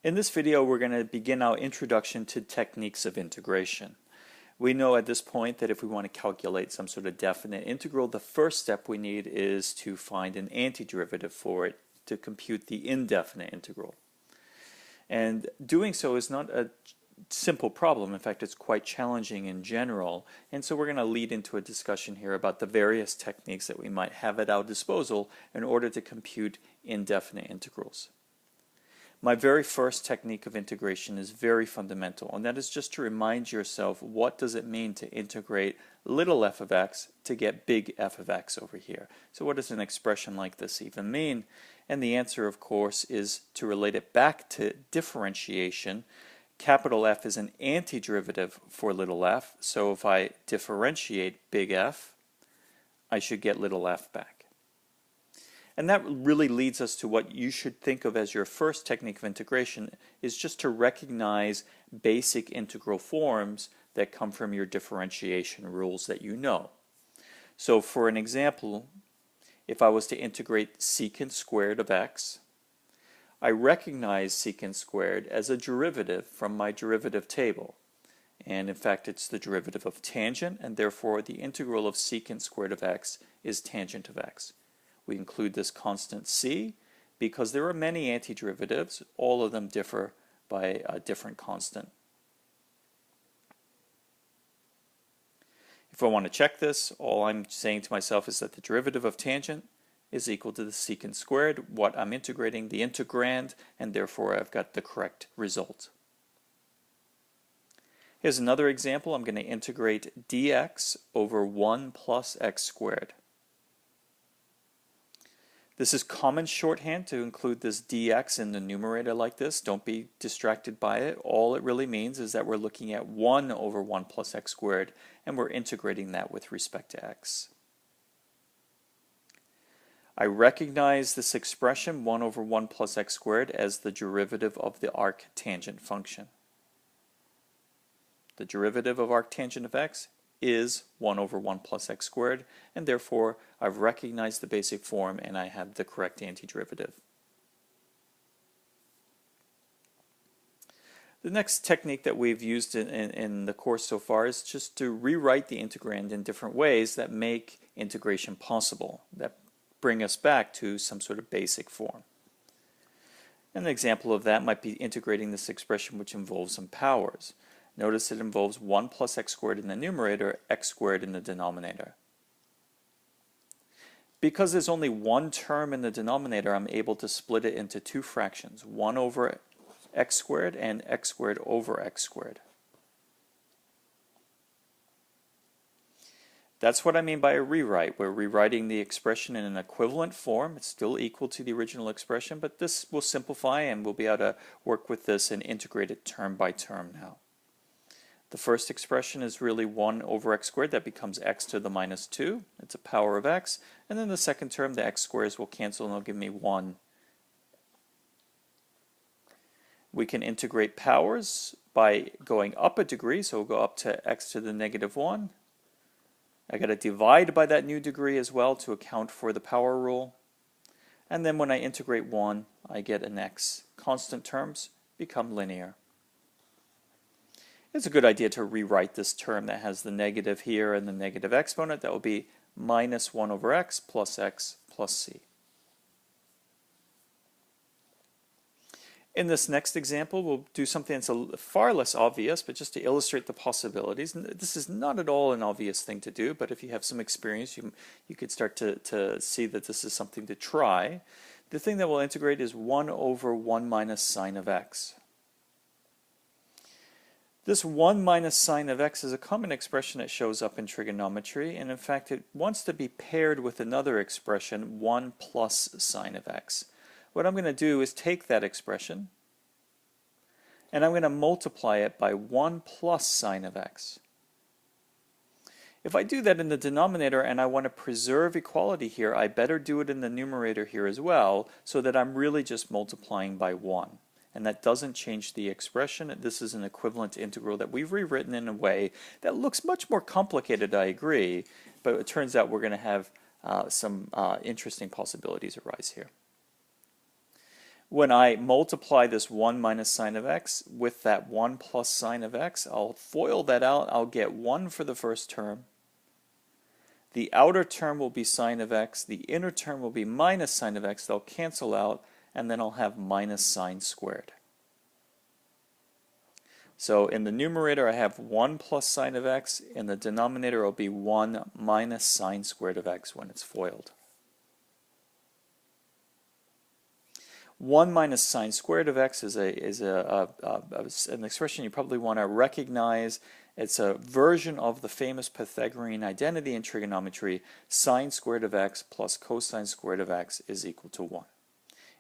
In this video, we're going to begin our introduction to techniques of integration. We know at this point that if we want to calculate some sort of definite integral, the first step we need is to find an antiderivative for it to compute the indefinite integral. And doing so is not a simple problem. In fact, it's quite challenging in general. And so we're going to lead into a discussion here about the various techniques that we might have at our disposal in order to compute indefinite integrals. My very first technique of integration is very fundamental, and that is just to remind yourself, what does it mean to integrate little f of x to get big F of x over here? So what does an expression like this even mean? And the answer, of course, is to relate it back to differentiation. Capital F is an antiderivative for little f, so if I differentiate big F, I should get little f back. And that really leads us to what you should think of as your first technique of integration, is just to recognize basic integral forms that come from your differentiation rules that you know. So for an example, if I was to integrate secant squared of x, I recognize secant squared as a derivative from my derivative table. And in fact, it's the derivative of tangent, and therefore the integral of secant squared of x is tangent of x. We include this constant c because there are many antiderivatives. All of them differ by a different constant. If I want to check this, all I'm saying to myself is that the derivative of tangent is equal to the secant squared, what I'm integrating, the integrand, and therefore I've got the correct result. Here's another example. I'm going to integrate dx over 1 plus x squared. This is common shorthand to include this dx in the numerator like this. Don't be distracted by it. All it really means is that we're looking at 1 over 1 plus x squared, and we're integrating that with respect to x. I recognize this expression, 1 over 1 plus x squared, as the derivative of the arctangent function. The derivative of arctangent of x is 1 over 1 plus x squared, and therefore I've recognized the basic form and I have the correct antiderivative. The next technique that we've used in the course so far is just to rewrite the integrand in different ways that make integration possible, that bring us back to some sort of basic form. An example of that might be integrating this expression which involves some powers. Notice it involves 1 plus x squared in the numerator, x squared in the denominator. Because there's only one term in the denominator, I'm able to split it into two fractions, 1 over x squared and x squared over x squared. That's what I mean by a rewrite. We're rewriting the expression in an equivalent form. It's still equal to the original expression, but this will simplify and we'll be able to work with this and integrate it term by term now. The first expression is really 1 over x squared. That becomes x to the minus 2. It's a power of x. And then the second term, the x squares will cancel and it'll give me 1. We can integrate powers by going up a degree, so we'll go up to x to the negative 1. I got to divide by that new degree as well to account for the power rule. And then when I integrate 1, I get an x. Constant terms become linear. It's a good idea to rewrite this term that has the negative here and the negative exponent. That will be minus 1 over x plus c. In this next example, we'll do something that's far less obvious, but just to illustrate the possibilities. And this is not at all an obvious thing to do, but if you have some experience, you could start to see that this is something to try. The thing that we'll integrate is 1 over 1 minus sine of x. This 1 minus sine of x is a common expression that shows up in trigonometry, and in fact it wants to be paired with another expression, 1 plus sine of x. What I'm going to do is take that expression and I'm going to multiply it by 1 plus sine of x. If I do that in the denominator and I want to preserve equality here, I better do it in the numerator here as well, so that I'm really just multiplying by 1. And that doesn't change the expression. This is an equivalent integral that we've rewritten in a way that looks much more complicated, I agree, but it turns out we're going to have some interesting possibilities arise here. When I multiply this 1 minus sine of x with that 1 plus sine of x, I'll FOIL that out. I'll get 1 for the first term. The outer term will be sine of x. The inner term will be minus sine of x. They'll cancel out, and then I'll have minus sine squared. So in the numerator, I have 1 plus sine of x. In the denominator, it will be 1 minus sine squared of x when it's FOILed. 1 minus sine squared of x is an expression you probably want to recognize. It's a version of the famous Pythagorean identity in trigonometry. Sine squared of x plus cosine squared of x is equal to 1.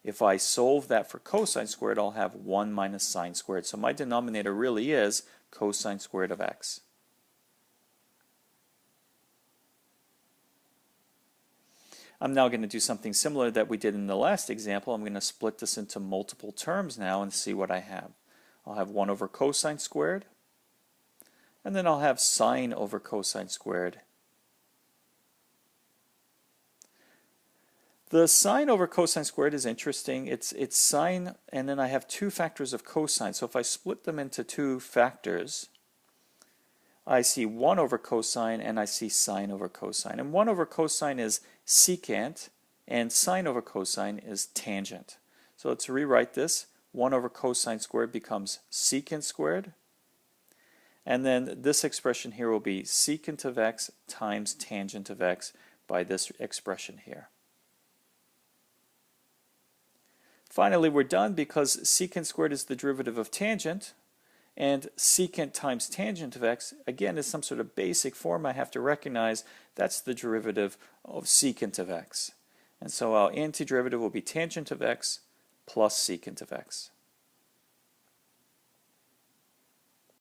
If I solve that for cosine squared, I'll have 1 minus sine squared. So my denominator really is cosine squared of x. I'm now going to do something similar that we did in the last example. I'm going to split this into multiple terms now and see what I have. I'll have 1 over cosine squared, and then I'll have sine over cosine squared. The sine over cosine squared is interesting. It's sine, and then I have 2 factors of cosine. So if I split them into 2 factors, I see 1 over cosine and I see sine over cosine. And 1 over cosine is secant, and sine over cosine is tangent. So let's rewrite this. 1 over cosine squared becomes secant squared. And then this expression here will be secant of x times tangent of x by this expression here. Finally, we're done because secant squared is the derivative of tangent, and secant times tangent of x, again, is some sort of basic form I have to recognize. That's the derivative of secant of x. And so our antiderivative will be tangent of x plus secant of x.